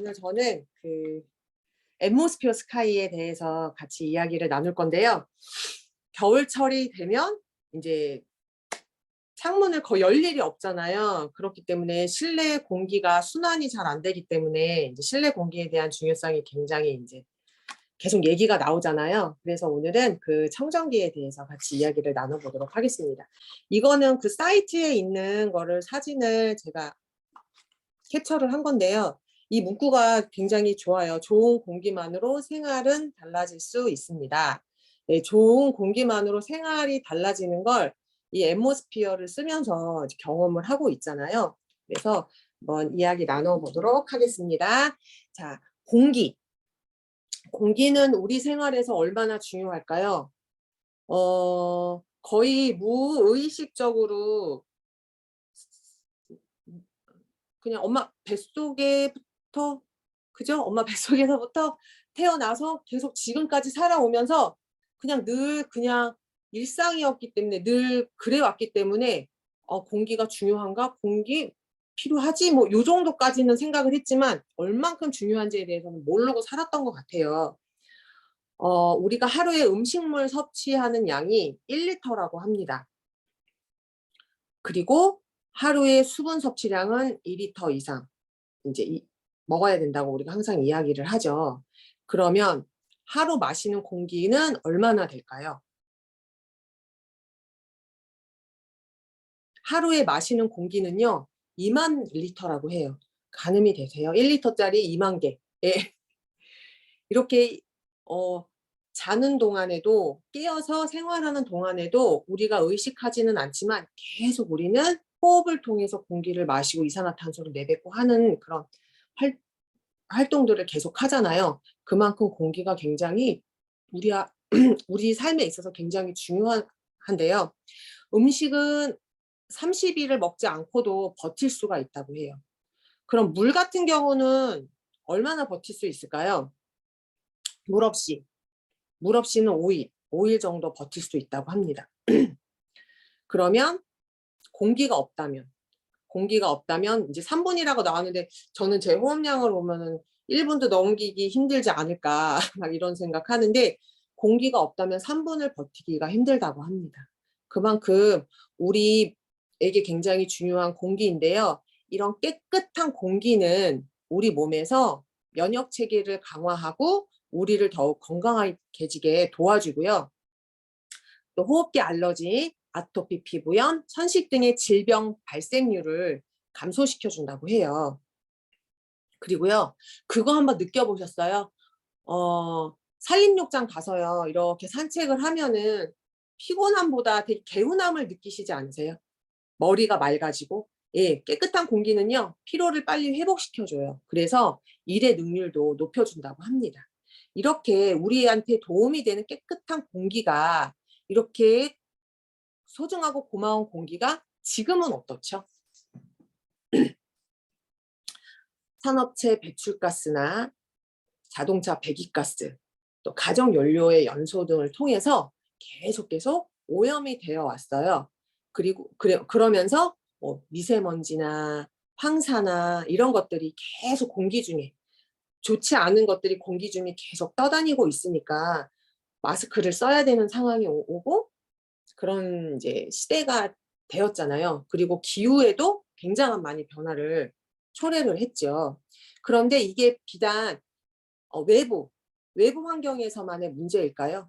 오늘 저는 앰모스피어 스카이에 대해서 같이 이야기를 나눌 건데요. 겨울철이 되면 이제 창문을 거의 열 일이 없잖아요. 그렇기 때문에 실내 공기가 순환이 잘 안 되기 때문에 이제 실내 공기에 대한 중요성이 굉장히 이제 계속 얘기가 나오잖아요. 그래서 오늘은 그 청정기에 대해서 같이 이야기를 나눠보도록 하겠습니다. 이거는 그 사이트에 있는 거를 사진을 제가 캡처를 한 건데요. 이 문구가 굉장히 좋아요. 좋은 공기만으로 생활은 달라질 수 있습니다. 네, 좋은 공기만으로 생활이 달라지는 걸 이 앰모스피어를 쓰면서 경험을 하고 있잖아요. 그래서 한번 이야기 나눠보도록 하겠습니다. 자, 공기. 공기는 우리 생활에서 얼마나 중요할까요? 거의 무의식적으로 그냥 엄마 뱃속에부터, 그죠? 엄마 뱃속에서부터 태어나서 계속 지금까지 살아오면서 그냥 늘 그냥 일상이었기 때문에, 늘 그래왔기 때문에 공기가 중요한가? 공기 필요하지? 뭐 요 정도까지는 생각을 했지만 얼만큼 중요한지에 대해서는 모르고 살았던 것 같아요. 우리가 하루에 음식물 섭취하는 양이 1리터라고 합니다. 그리고 하루의 수분 섭취량은 2리터 이상 이제 먹어야 된다고 우리가 항상 이야기를 하죠. 그러면 하루 마시는 공기는 얼마나 될까요? 하루에 마시는 공기는요, 2만 리터라고 해요. 가늠이 되세요? 1리터짜리 2만 개. 예. 이렇게 자는 동안에도, 깨어서 생활하는 동안에도 우리가 의식하지는 않지만 계속 우리는 호흡을 통해서 공기를 마시고 이산화탄소를 내뱉고 하는 그런 활동들을 계속 하잖아요. 그만큼 공기가 굉장히 우리 삶에 있어서 굉장히 중요한데요. 음식은 30일을 먹지 않고도 버틸 수가 있다고 해요. 그럼 물 같은 경우는 얼마나 버틸 수 있을까요? 물 없이는 5일 정도 버틸 수 있다고 합니다. 그러면 공기가 없다면 이제 3분이라고 나왔는데, 저는 제 호흡량을 보면은 1분도 넘기기 힘들지 않을까 막 이런 생각하는데, 공기가 없다면 3분을 버티기가 힘들다고 합니다. 그만큼 우리에게 굉장히 중요한 공기인데요. 이런 깨끗한 공기는 우리 몸에서 면역 체계를 강화하고 우리를 더욱 건강해지게 도와주고요. 또 호흡기 알러지, 아토피 피부염, 천식 등의 질병 발생률을 감소시켜준다고 해요. 그리고요, 그거 한번 느껴보셨어요? 산림욕장 가서요, 이렇게 산책을 하면은 피곤함보다 되게 개운함을 느끼시지 않으세요? 머리가 맑아지고. 예, 깨끗한 공기는요, 피로를 빨리 회복시켜줘요. 그래서 일의 능률도 높여준다고 합니다. 이렇게 우리한테 도움이 되는 깨끗한 공기가, 이렇게 소중하고 고마운 공기가 지금은 어떻죠? 산업체 배출가스나 자동차 배기가스, 또 가정연료의 연소 등을 통해서 계속 오염이 되어 왔어요. 그러면서 미세먼지나 황사나 이런 것들이 계속 공기 중에, 좋지 않은 것들이 공기 중에 계속 떠다니고 있으니까 마스크를 써야 되는 상황이 오고 그런 이제 시대가 되었잖아요. 그리고 기후에도 굉장한 많이 변화를 초래를 했죠. 그런데 이게 비단 외부 환경에서만의 문제일까요?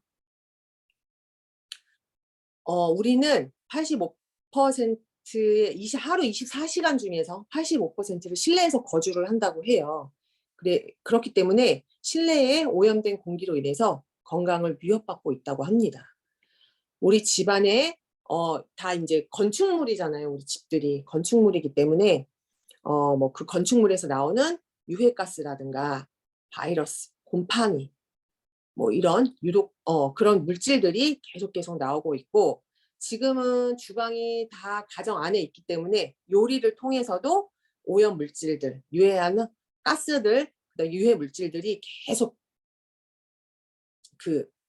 우리는 85%의 하루 24시간 중에서 85%를 실내에서 거주를 한다고 해요. 그렇기 때문에 실내에 오염된 공기로 인해서 건강을 위협받고 있다고 합니다. 우리 집안에 다 이제 건축물이잖아요. 우리 집들이 건축물이기 때문에 뭐 그 건축물에서 나오는 유해가스라든가 바이러스, 곰팡이, 뭐 이런 그런 물질들이 계속 나오고 있고, 지금은 주방이 다 가정 안에 있기 때문에 요리를 통해서도 오염 물질들, 유해한 가스들, 유해 물질들이 계속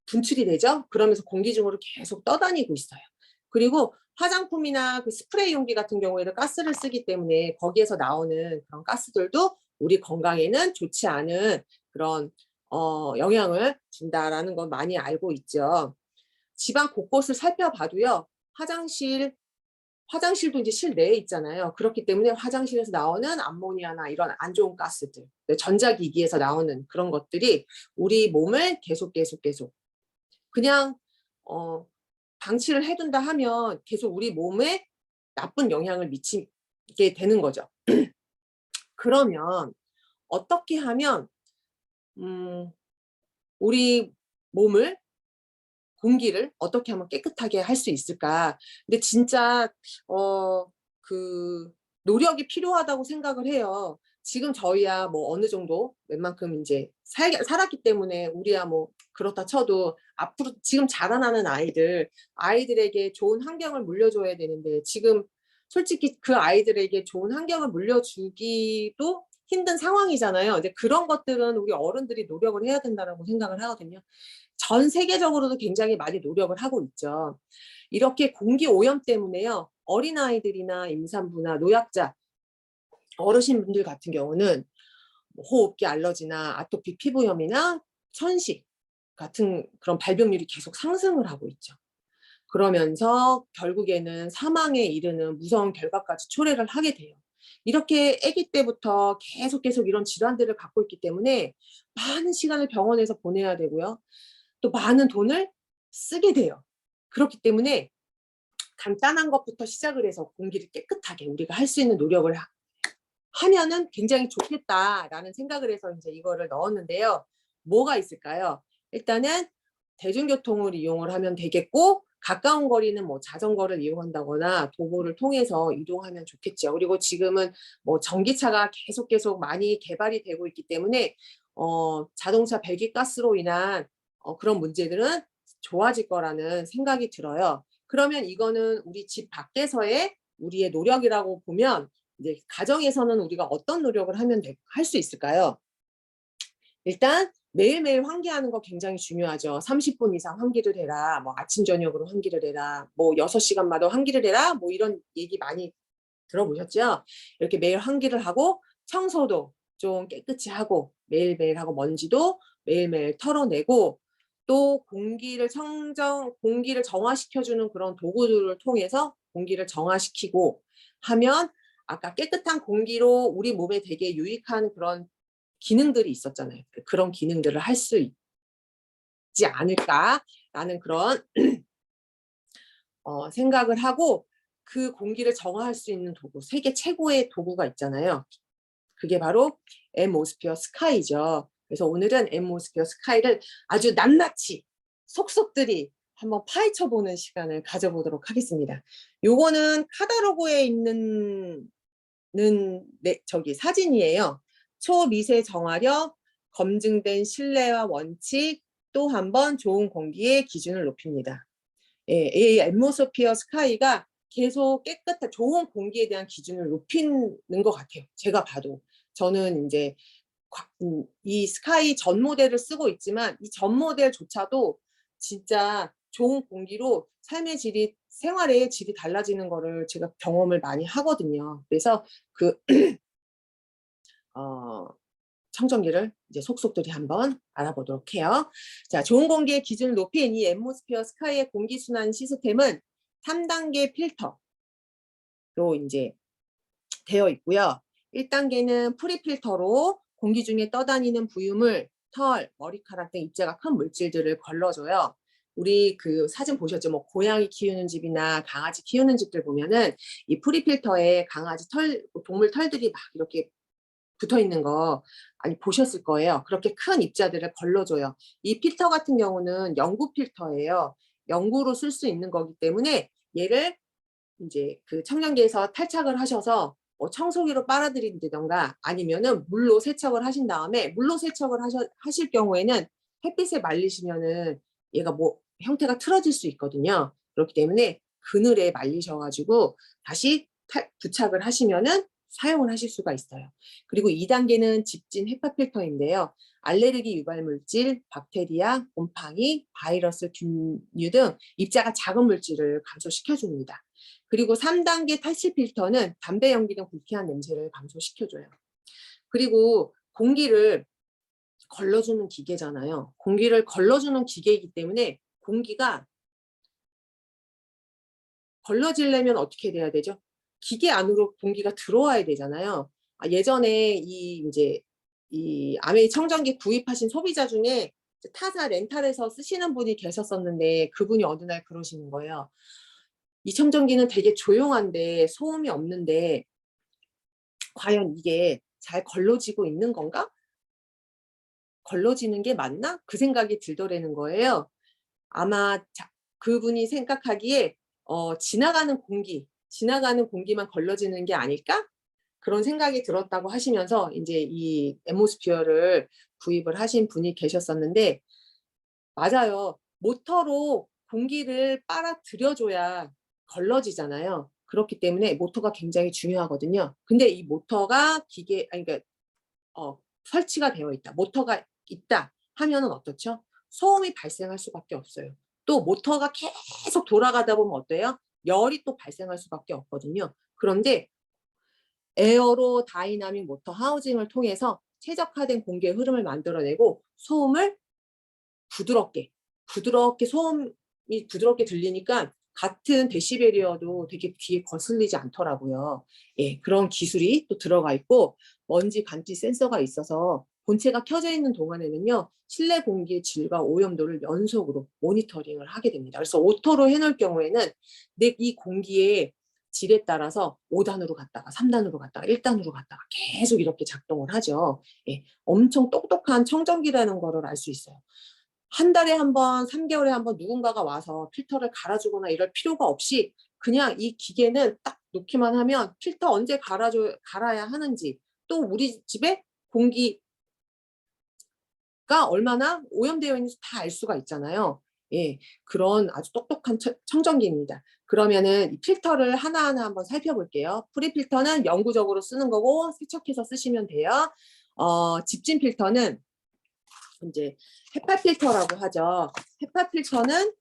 분출이 되죠. 그러면서 공기 중으로 계속 떠다니고 있어요. 그리고 화장품이나 그 스프레이 용기 같은 경우에는 가스를 쓰기 때문에 거기에서 나오는 그런 가스들도 우리 건강에는 좋지 않은 그런 영향을 준다라는 건 많이 알고 있죠. 집안 곳곳을 살펴봐도요. 화장실도 이제 실내에 있잖아요. 그렇기 때문에 화장실에서 나오는 암모니아나 이런 안 좋은 가스들, 전자기기에서 나오는 그런 것들이 우리 몸을 계속 그냥 방치를 해둔다 하면 계속 우리 몸에 나쁜 영향을 미치게 되는 거죠. 그러면 어떻게 하면 우리 몸을 공기를 어떻게 하면 깨끗하게 할 수 있을까? 근데 진짜 그 노력이 필요하다고 생각을 해요. 지금 저희야 뭐 어느 정도 웬만큼 이제 살았기 때문에 우리야 뭐 그렇다 쳐도 앞으로 지금 자라나는 아이들에게 좋은 환경을 물려줘야 되는데 지금 솔직히 그 아이들에게 좋은 환경을 물려주기도 힘든 상황이잖아요. 이제 그런 것들은 우리 어른들이 노력을 해야 된다고 생각을 하거든요. 전 세계적으로도 굉장히 많이 노력을 하고 있죠. 이렇게 공기 오염 때문에요. 어린아이들이나 임산부나 노약자, 어르신분들 같은 경우는 호흡기 알러지나 아토피 피부염이나 천식 같은 그런 발병률이 계속 상승을 하고 있죠. 그러면서 결국에는 사망에 이르는 무서운 결과까지 초래를 하게 돼요. 이렇게 아기 때부터 계속 이런 질환들을 갖고 있기 때문에 많은 시간을 병원에서 보내야 되고요. 또 많은 돈을 쓰게 돼요. 그렇기 때문에 간단한 것부터 시작을 해서 공기를 깨끗하게 우리가 할 수 있는 노력을 하면은 굉장히 좋겠다라는 생각을 해서 이제 이거를 넣었는데요. 뭐가 있을까요? 일단은 대중교통을 이용을 하면 되겠고, 가까운 거리는 뭐 자전거를 이용한다거나 도보를 통해서 이동하면 좋겠죠. 그리고 지금은 뭐 전기차가 계속 많이 개발이 되고 있기 때문에 자동차 배기가스로 인한 그런 문제들은 좋아질 거라는 생각이 들어요. 그러면 이거는 우리 집 밖에서의 우리의 노력이라고 보면 이제 가정에서는 우리가 어떤 노력을 하면 할 수 있을까요? 일단 매일매일 환기하는 거 굉장히 중요하죠. 30분 이상 환기를 해라. 뭐 아침 저녁으로 환기를 해라. 뭐 6시간마다 환기를 해라. 뭐 이런 얘기 많이 들어보셨죠? 이렇게 매일 환기를 하고 청소도 좀 깨끗이 하고 매일매일 하고 먼지도 매일매일 털어내고 또 공기를 정화시켜주는 그런 도구들을 통해서 공기를 정화시키고 하면 아까 깨끗한 공기로 우리 몸에 되게 유익한 그런 기능들이 있었잖아요. 그런 기능들을 할 수 있지 않을까라는 그런 생각을 하고 그 공기를 정화할 수 있는 도구, 세계 최고의 도구가 있잖아요. 그게 바로 앰모스피어 스카이죠. 그래서 오늘은 앰모스피어 스카이를 아주 낱낱이 속속들이 한번 파헤쳐보는 시간을 가져보도록 하겠습니다. 요거는 카다로그에 있는 사진이에요. 초미세 정화력, 검증된 신뢰와 원칙, 또 한 번 좋은 공기의 기준을 높입니다. 이 앰모스피어 스카이가 계속 깨끗한 좋은 공기에 대한 기준을 높이는 것 같아요. 제가 봐도. 저는 이제 이 스카이 전 모델을 쓰고 있지만 이 전 모델조차도 진짜 좋은 공기로 삶의 질이 생활의 질이 달라지는 거를 제가 경험을 많이 하거든요. 그래서 그 청정기를 이제 속속들이 한번 알아보도록 해요. 자, 좋은 공기의 기준을 높인 이 앰모스피어 스카이의 공기순환 시스템은 3단계 필터로 이제 되어 있고요. 1단계는 프리필터로 공기 중에 떠다니는 부유물, 털, 머리카락 등 입자가 큰 물질들을 걸러줘요. 우리 그 사진 보셨죠? 뭐 고양이 키우는 집이나 강아지 키우는 집들 보면은 이 프리필터에 강아지 동물 털들이 막 이렇게 붙어 있는 거 아니 보셨을 거예요. 그렇게 큰 입자들을 걸러줘요. 이 필터 같은 경우는 영구 필터예요. 영구로 쓸 수 있는 거기 때문에 얘를 이제 그 청량기에서 탈착을 하셔서 청소기로 빨아들인다던가 아니면은 물로 세척을 하신 다음에 물로 세척을 하실 경우에는 햇빛에 말리시면은 얘가 뭐 형태가 틀어질 수 있거든요. 그렇기 때문에 그늘에 말리셔가지고 다시 부착을 하시면은 사용을 하실 수가 있어요. 그리고 2단계는 집진 헤파 필터인데요. 알레르기 유발 물질, 박테리아, 곰팡이, 바이러스, 균류 등 입자가 작은 물질을 감소시켜 줍니다. 그리고 3단계 탈취 필터는 담배 연기 등 불쾌한 냄새를 감소시켜줘요. 그리고 공기를 걸러주는 기계잖아요. 공기를 걸러주는 기계이기 때문에 공기가 걸러지려면 어떻게 돼야 되죠? 기계 안으로 공기가 들어와야 되잖아요. 예전에 이제 이 아메이 청정기 구입하신 소비자 중에 타사 렌탈에서 쓰시는 분이 계셨었는데 그분이 어느 날 그러시는 거예요. 이 청정기는 되게 조용한데 소음이 없는데 과연 이게 잘 걸러지고 있는 건가? 걸러지는 게 맞나? 그 생각이 들더라는 거예요. 아마 그분이 생각하기에 지나가는 공기만 걸러지는 게 아닐까? 그런 생각이 들었다고 하시면서 이제 이 앰모스피어를 구입을 하신 분이 계셨었는데 맞아요. 모터로 공기를 빨아들여줘야 걸러지잖아요. 그렇기 때문에 모터가 굉장히 중요하거든요. 근데 이 모터가 그러니까 설치가 되어 있다. 모터가 있다 하면은 어떻죠? 소음이 발생할 수밖에 없어요. 또 모터가 계속 돌아가다 보면 어때요? 열이 또 발생할 수밖에 없거든요. 그런데 에어로 다이나믹 모터 하우징을 통해서 최적화된 공기의 흐름을 만들어내고 소음을 부드럽게 소음이 부드럽게 들리니까 같은 데시벨이어도 되게 귀에 거슬리지 않더라고요. 예, 그런 기술이 또 들어가 있고 먼지 감지 센서가 있어서 본체가 켜져 있는 동안에는요 실내 공기의 질과 오염도를 연속으로 모니터링을 하게 됩니다. 그래서 오토로 해놓을 경우에는 이 공기의 질에 따라서 5단으로 갔다가 3단으로 갔다가 1단으로 갔다가 계속 이렇게 작동을 하죠. 예, 엄청 똑똑한 청정기라는 거를 알 수 있어요. 한 달에 한 번, 3개월에 한 번 누군가가 와서 필터를 갈아주거나 이럴 필요가 없이 그냥 이 기계는 딱 놓기만 하면 필터 언제 갈아야 하는지 또 우리 집에 공기가 얼마나 오염되어 있는지 다 알 수가 있잖아요. 예, 그런 아주 똑똑한 청정기입니다. 그러면은 이 필터를 하나하나 한번 살펴볼게요. 프리필터는 영구적으로 쓰는 거고 세척해서 쓰시면 돼요. 집진 필터는 이제 헤파 필터라고 하죠. 헤파 필터는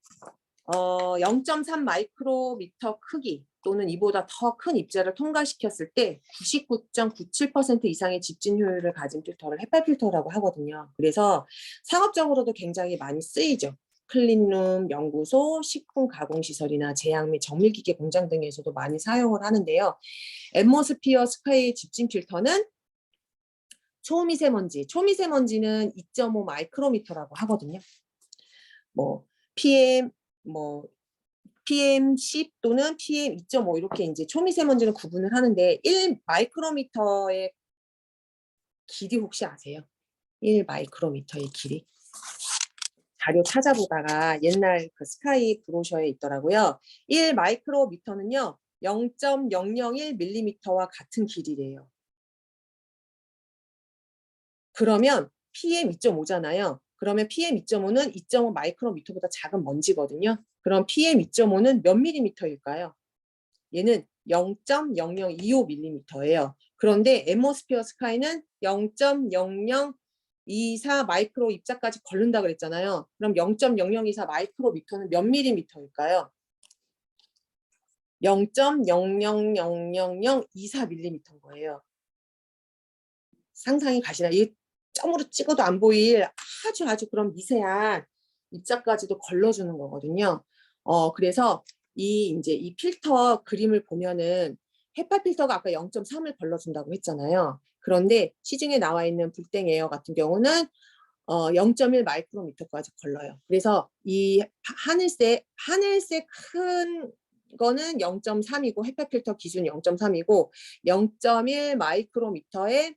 0.3 마이크로미터 크기 또는 이보다 더 큰 입자를 통과시켰을 때 99.97% 이상의 집진 효율을 가진 필터를 헤파 필터라고 하거든요. 그래서 상업적으로도 굉장히 많이 쓰이죠. 클린룸, 연구소, 식품 가공시설이나 제약 및 정밀기계 공장 등에서도 많이 사용을 하는데요. 앰모스피어 스카이 집진 필터는 초미세먼지는 2.5 마이크로미터라고 하거든요. 뭐 PM 뭐 PM10 또는 PM2.5 이렇게 이제 초미세먼지는 구분을 하는데 1 마이크로미터의 길이 혹시 아세요? 1 마이크로미터의 길이. 자료 찾아보다가 옛날 그 스카이 브로셔에 있더라고요. 1 마이크로미터는요. 0.001 밀리미터와 같은 길이래요. 그러면 PM2.5잖아요. 그러면 PM2.5는 2.5 마이크로미터보다 작은 먼지거든요. 그럼 PM2.5는 몇 밀리미터일까요? 얘는 0.0025 밀리미터예요. 그런데 앰모스피어 스카이는 0.0024 마이크로 입자까지 걸른다 그랬잖아요. 그럼 0.0024 마이크로미터는 몇 밀리미터일까요? 0.000024 밀리미터인 거예요. 상상이 가시나요? 이 점으로 찍어도 안 보일 아주 그런 미세한 입자까지도 걸러주는 거거든요. 그래서 이제 이 필터 그림을 보면은 헤파 필터가 아까 0.3을 걸러준다고 했잖아요. 그런데 시중에 나와 있는 불땡 에어 같은 경우는 0.1 마이크로미터까지 걸러요. 그래서 이 하늘색 큰 거는 0.3이고 헤파 필터 기준이 0.3이고 0.1 마이크로미터의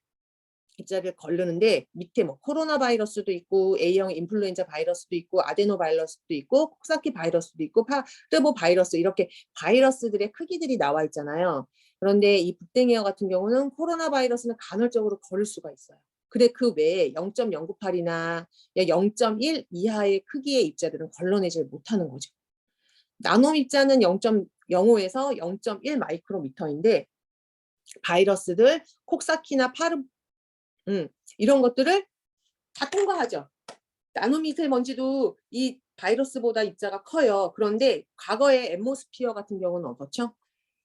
입자를 걸르는데 밑에 뭐 코로나 바이러스도 있고 A형 인플루엔자 바이러스도 있고 아데노 바이러스도 있고 콕사키 바이러스도 있고 파르보 바이러스 이렇게 바이러스들의 크기들이 나와 있잖아요. 그런데 이 북댕이어 같은 경우는 코로나 바이러스는 간헐적으로 걸을 수가 있어요. 근데 그 외에 0.098이나 0.1 이하의 크기의 입자들은 걸러내질 못하는 거죠. 나노 입자는 0.05에서 0.1 마이크로미터인데 바이러스들 콕사키나 이런 것들을 다 통과하죠. 나노미세먼지도 이 바이러스보다 입자가 커요. 그런데 과거의 앰모스피어 같은 경우는 어떻죠?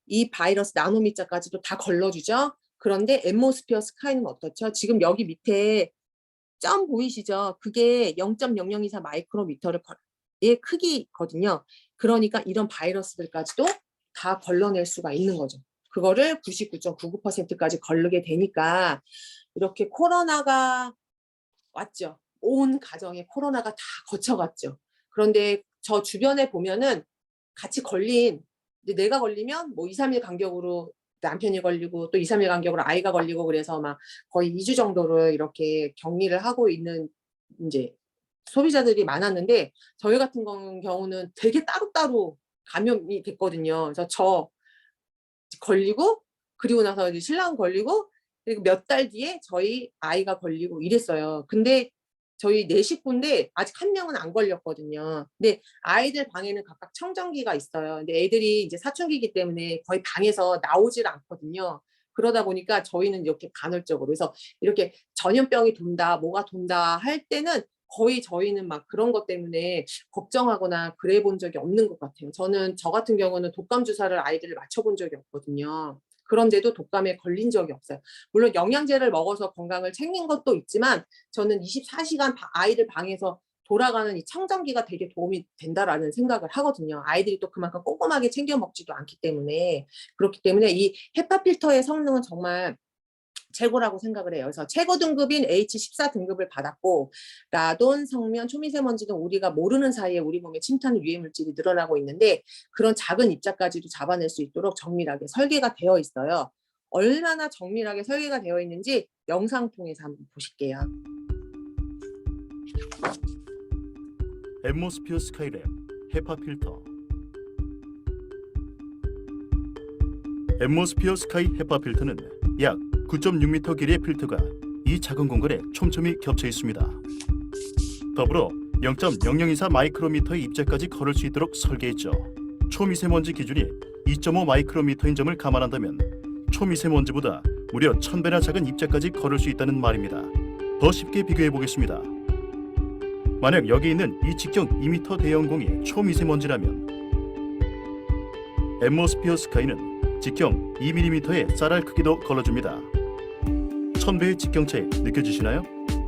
이 바이러스 나노미자까지도 다 걸러주죠. 그런데 앰모스피어 스카이는 어떻죠? 지금 여기 밑에 점 보이시죠? 그게 0.0024 마이크로미터의 크기거든요. 그러니까 이런 바이러스들까지도 다 걸러낼 수가 있는 거죠. 그거를 99.99%까지 걸르게 되니까 이렇게 코로나가 왔죠. 온 가정에 코로나가 다 거쳐갔죠. 그런데 저 주변에 보면은 같이 걸린, 내가 걸리면 뭐 2, 3일 간격으로 남편이 걸리고 또 2, 3일 간격으로 아이가 걸리고 그래서 막 거의 2주 정도를 이렇게 격리를 하고 있는 이제 소비자들이 많았는데 저희 같은 경우는 되게 따로따로 감염이 됐거든요. 그래서 저 걸리고 그리고 나서 이제 신랑 걸리고 그리고 몇 달 뒤에 저희 아이가 걸리고 이랬어요. 근데 저희 네 식구인데 아직 한 명은 안 걸렸거든요. 근데 아이들 방에는 각각 청정기가 있어요. 근데 애들이 이제 사춘기이기 때문에 거의 방에서 나오질 않거든요. 그러다 보니까 저희는 이렇게 간헐적으로 그래서 이렇게 전염병이 돈다, 뭐가 돈다 할 때는 거의 저희는 막 그런 것 때문에 걱정하거나 그래 본 적이 없는 것 같아요. 저 같은 경우는 독감 주사를 아이들을 맞춰본 적이 없거든요. 그런데도 독감에 걸린 적이 없어요. 물론 영양제를 먹어서 건강을 챙긴 것도 있지만 저는 24시간 아이들 방에서 돌아가는 이 청정기가 되게 도움이 된다라는 생각을 하거든요. 아이들이 또 그만큼 꼼꼼하게 챙겨 먹지도 않기 때문에 그렇기 때문에 이 헤파 필터의 성능은 정말 최고라고 생각을 해요. 그래서 최고 등급인 H14 등급을 받았고 라돈, 성면, 초미세먼지 등 우리가 모르는 사이에 우리 몸에 침투하는 유해물질이 늘어나고 있는데 그런 작은 입자까지도 잡아낼 수 있도록 정밀하게 설계가 되어 있어요. 얼마나 정밀하게 설계가 되어 있는지 영상 통해서 한번 보실게요. 앰모스피어 스카이랩 헤파 필터. 앰모스피어 스카이 헤파 필터는 약 9.6m 길이의 필터가 이 작은 공간에 촘촘히 겹쳐 있습니다. 더불어 0.0024 마이크로미터의 입자까지 걸을 수 있도록 설계했죠. 초미세먼지 기준이 2.5 마이크로미터인 점을 감안한다면 초미세먼지보다 무려 1000배나 작은 입자까지 걸을 수 있다는 말입니다. 더 쉽게 비교해 보겠습니다. 만약 여기 있는 이 직경 2m 대형 공이 초미세먼지라면 앰모스피어 스카이는 직경 2mm의 쌀알 크기도 걸러줍니다. 1000배의 직경 차이 느껴지시나요?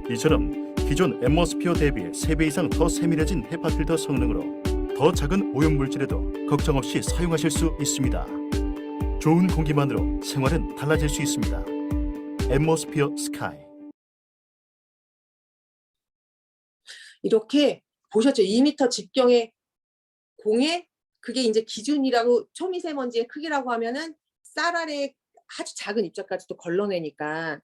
이처럼 기존 앰모스피어 대비 3배 이상 더 세밀해진 헤파 필터 성능으로 더 작은 오염물질에도 걱정 없이 사용하실 수 있습니다. 좋은 공기만으로 생활은 달라질 수 있습니다. 앰모스피어 스카이. 이렇게 보셨죠? 2m 직경의 공에 그게 이제 기준이라고 초미세먼지의 크기라고 하면은 쌀알의 아주 작은 입자까지도 걸러내니까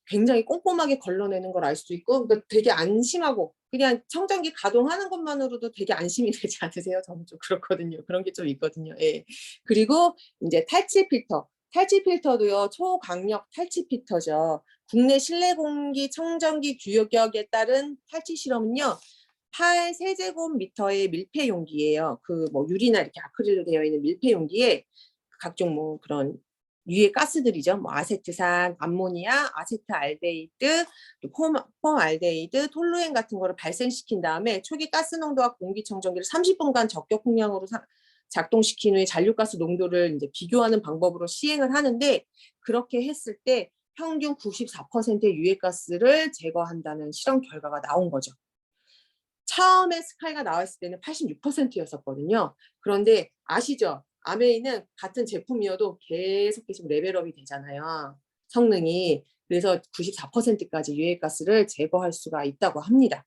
굉장히 꼼꼼하게 걸러내는 걸 알 수 있고 그러니까 되게 안심하고 그냥 청정기 가동하는 것만으로도 되게 안심이 되지 않으세요? 저는 좀 그렇거든요. 그런 게 좀 있거든요. 예. 그리고 이제 탈취 필터. 탈취 필터도요. 초강력 탈취 필터죠. 국내 실내 공기 청정기 규격에 따른 탈취 실험은요. 8세제곱미터의 밀폐 용기예요. 그 뭐 유리나 이렇게 아크릴로 되어 있는 밀폐 용기에 각종 뭐 그런 유해 가스들이죠. 뭐 아세트산, 암모니아, 아세트알데히드, 폼알데히드, 톨루엔 같은 거를 발생시킨 다음에 초기 가스 농도와 공기청정기를 30분간 적격풍량으로 작동시킨 후에 잔류가스 농도를 이제 비교하는 방법으로 시행을 하는데 그렇게 했을 때 평균 94%의 유해가스를 제거한다는 실험 결과가 나온 거죠. 처음에 스카이가 나왔을 때는 86%였었거든요. 그런데 아시죠? 아메이는 같은 제품이어도 계속 레벨업이 되잖아요. 성능이. 그래서 94%까지 유해가스를 제거할 수가 있다고 합니다.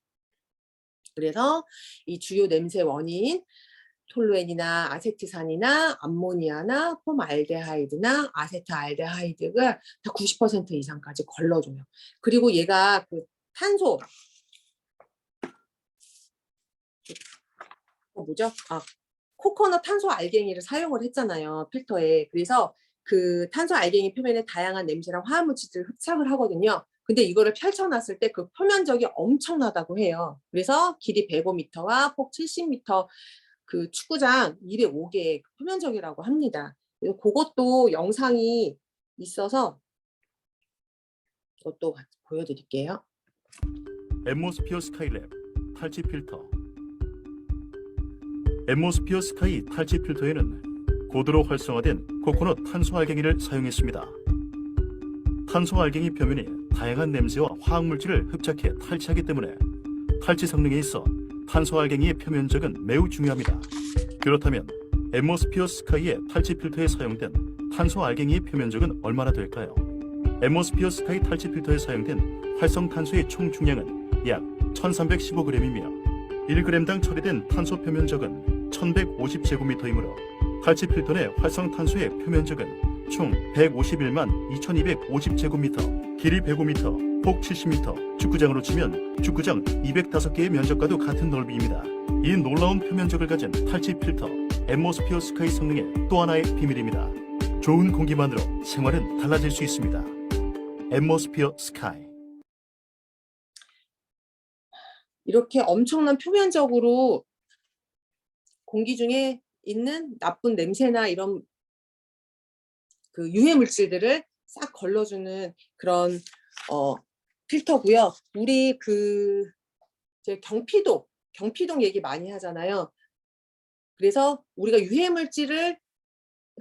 그래서 이 주요 냄새 원인 톨루엔이나 아세트산이나 암모니아나 폼알데하이드나 아세트알데하이드가 다 90% 이상까지 걸러줘요. 그리고 얘가 그 탄소 뭐죠? 코코넛 탄소 알갱이를 사용을 했잖아요. 필터에. 그래서 그 탄소 알갱이 표면에 다양한 냄새랑 화합물질을 흡착을 하거든요. 근데 이거를 펼쳐놨을 때 그 표면적이 엄청나다고 해요. 그래서 길이 105m와 폭 70m 그 축구장 205개의 표면적이라고 합니다. 그래서 그것도 영상이 있어서 이것도 같이 보여드릴게요. 앰모스피어 스카이랩 탈취 필터. 앰모스피어 스카이 탈취 필터에는 고도로 활성화된 코코넛 탄소알갱이를 사용했습니다. 탄소알갱이 표면이 다양한 냄새와 화학물질을 흡착해 탈취하기 때문에 탈취 성능에 있어 탄소알갱이의 표면적은 매우 중요합니다. 그렇다면 앰모스피어 스카이의 탈취 필터에 사용된 탄소알갱이의 표면적은 얼마나 될까요? 앰모스피어 스카이 탈취 필터에 사용된 활성탄소의 총 중량은 약 1315g이며 1g당 처리된 탄소 표면적은 1150제곱미터이므로 탈취 필터 내 활성탄소의 표면적은 총 151만 2250제곱미터, 길이 105m, 폭 70m, 축구장으로 치면 축구장 205개의 면적과도 같은 넓이입니다. 이 놀라운 표면적을 가진 탈취 필터, 앰모스피어 스카이 성능의 또 하나의 비밀입니다. 좋은 공기만으로 생활은 달라질 수 있습니다. 앰모스피어 스카이. 이렇게 엄청난 표면적으로 공기 중에 있는 나쁜 냄새나 이런 그 유해 물질들을 싹 걸러주는 그런 필터고요. 우리 이제 경피동 얘기 많이 하잖아요. 그래서 우리가 유해 물질을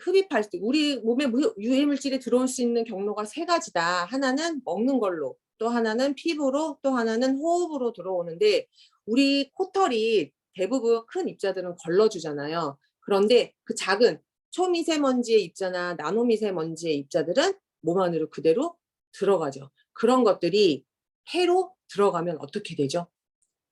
흡입할 때 우리 몸에 유해 물질이 들어올 수 있는 경로가 세 가지다. 하나는 먹는 걸로, 또 하나는 피부로, 또 하나는 호흡으로 들어오는데 우리 코털이 대부분 큰 입자들은 걸러주잖아요. 그런데 그 작은 초미세먼지의 입자나 나노미세먼지의 입자들은 몸 안으로 그대로 들어가죠. 그런 것들이 폐로 들어가면 어떻게 되죠?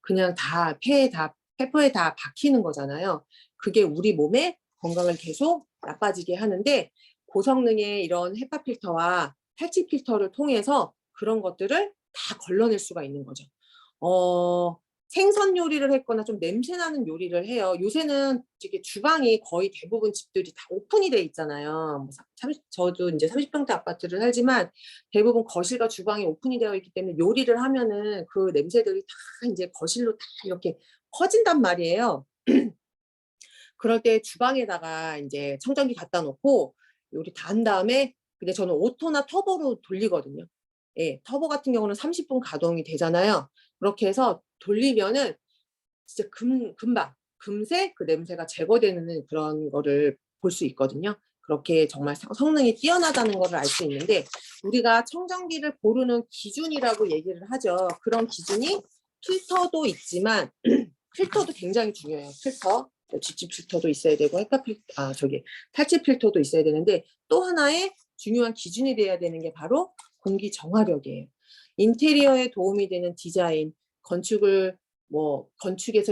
그냥 다 폐포에 다 박히는 거잖아요. 그게 우리 몸의 건강을 계속 나빠지게 하는데 고성능의 이런 헤파 필터와 탈취 필터를 통해서 그런 것들을 다 걸러낼 수가 있는 거죠. 생선 요리를 했거나 좀 냄새나는 요리를 해요. 요새는 이게 주방이 거의 대부분 집들이 다 오픈이 돼 있잖아요. 저도 이제 30평대 아파트를 살지만 대부분 거실과 주방이 오픈이 되어 있기 때문에 요리를 하면은 그 냄새들이 다 이제 거실로 다 이렇게 퍼진단 말이에요. 그럴 때 주방에다가 이제 청정기 갖다 놓고 요리 다 한 다음에 근데 저는 오토나 터보로 돌리거든요. 예, 터보 같은 경우는 30분 가동이 되잖아요. 그렇게 해서 돌리면은 진짜 금세 그 냄새가 제거되는 그런 거를 볼 수 있거든요. 그렇게 정말 성능이 뛰어나다는 것을 알 수 있는데 우리가 청정기를 고르는 기준이라고 얘기를 하죠. 그런 기준이 필터도 있지만 필터도 굉장히 중요해요. 필터. 집집 필터도 있어야 되고 탈취 필터도 있어야 되는데 또 하나의 중요한 기준이 돼야 되는 게 바로 공기 정화력이에요. 인테리어에 도움이 되는 디자인, 건축에서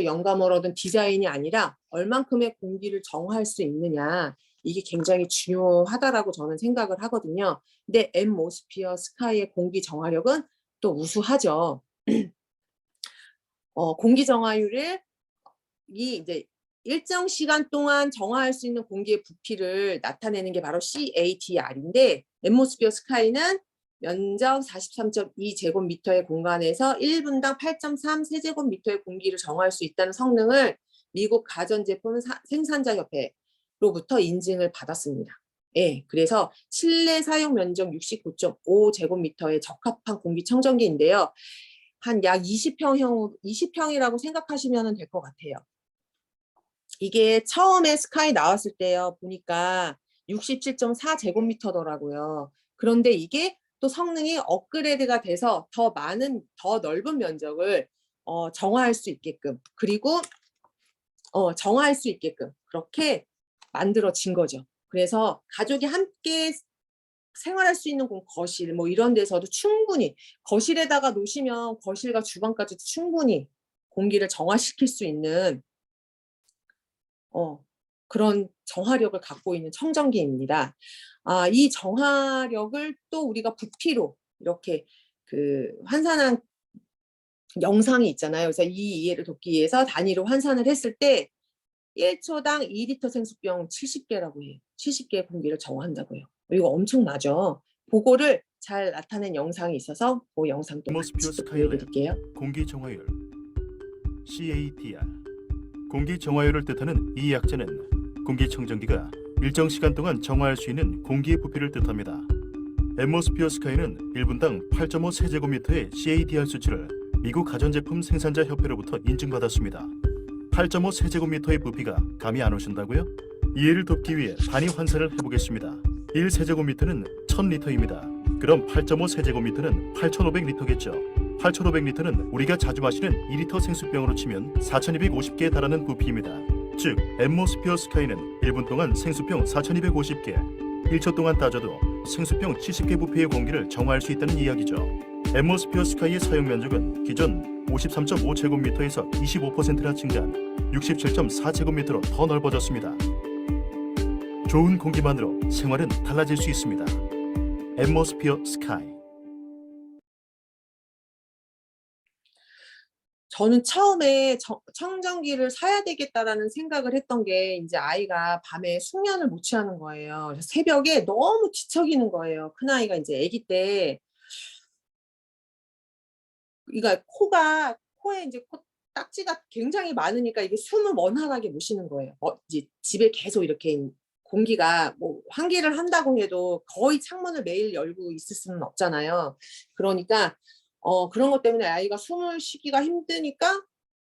영감을 얻은 디자인이 아니라 얼만큼의 공기를 정화할 수 있느냐 이게 굉장히 중요하다라고 저는 생각을 하거든요. 근데 앰모스피어 스카이의 공기 정화력은 또 우수하죠. 공기 정화율이 이제 일정 시간 동안 정화할 수 있는 공기의 부피를 나타내는 게 바로 CATR인데 앰모스피어 스카이는 면적 43.2제곱미터의 공간에서 1분당 8.3 세제곱미터의 공기를 정화할 수 있다는 성능을 미국 가전제품 생산자 협회로부터 인증을 받았습니다. 예, 그래서 실내 사용 면적 69.5제곱미터에 적합한 공기청정기인데요. 한 약 20평이라고 생각하시면 될 것 같아요. 이게 처음에 스카이 나왔을 때요 보니까 67.4제곱미터더라고요. 그런데 이게 또 성능이 업그레이드가 돼서 더 넓은 면적을 정화할 수 있게끔 그리고 정화할 수 있게끔 그렇게 만들어진 거죠. 그래서 가족이 함께 생활할 수 있는 거실 이런 데서도 충분히 거실에다가 놓으시면 거실과 주방까지도 충분히 공기를 정화시킬 수 있는 그런 정화력을 갖고 있는 청정기입니다. 이 정화력을 또 우리가 부피로 이렇게 환산한 영상이 있잖아요. 그래서 이 이해를 돕기 위해서 단위로 환산을 했을 때 1초당 2리터 생수병 70개라고 해요. 70개의 공기를 정화한다고요. 이거 엄청나죠. 그거를 잘 나타낸 영상이 있어서 그 영상도 같이 보여드릴게요. 공기 정화율 CATR. 공기 정화율을 뜻하는 이 약자는 공기청정기가 일정 시간 동안 정화할 수 있는 공기의 부피를 뜻합니다. 앰모스피어 스카이는 1분당 8.5 세제곱미터의 CATR 수치를 미국 가전제품 생산자 협회로부터 인증받았습니다. 8.5 세제곱미터의 부피가 감이 안 오신다고요? 이해를 돕기 위해 단위 환산을 해보겠습니다. 1세제곱미터는 1000리터입니다. 그럼 8.5 세제곱미터는 8500리터겠죠. 8500리터는 우리가 자주 마시는 2리터 생수병으로 치면 4250개에 달하는 부피입니다. 즉, 앰모스피어 스카이는 1분 동안 생수병 4250개, 1초 동안 따져도 생수병 70개 부피의 공기를 정화할 수 있다는 이야기죠. 앰모스피어 스카이의 사용 면적은 기존 53.5제곱미터에서 25%나 증가한 67.4제곱미터로 더 넓어졌습니다. 좋은 공기만으로 생활은 달라질 수 있습니다. 앰모스피어 스카이. 저는 처음에 청정기를 사야 되겠다라는 생각을 했던 게 이제 아이가 밤에 숙면을 못 취하는 거예요. 그래서 새벽에 너무 뒤척이는 거예요. 큰아이가 이제 아기 때. 그러니까 코에 이제 딱지가 굉장히 많으니까 이게 숨을 원활하게 못 쉬는 거예요. 이제 집에 계속 이렇게 공기가 뭐 환기를 한다고 해도 거의 창문을 매일 열고 있을 수는 없잖아요. 그러니까 그런 것 때문에 아이가 숨을 쉬기가 힘드니까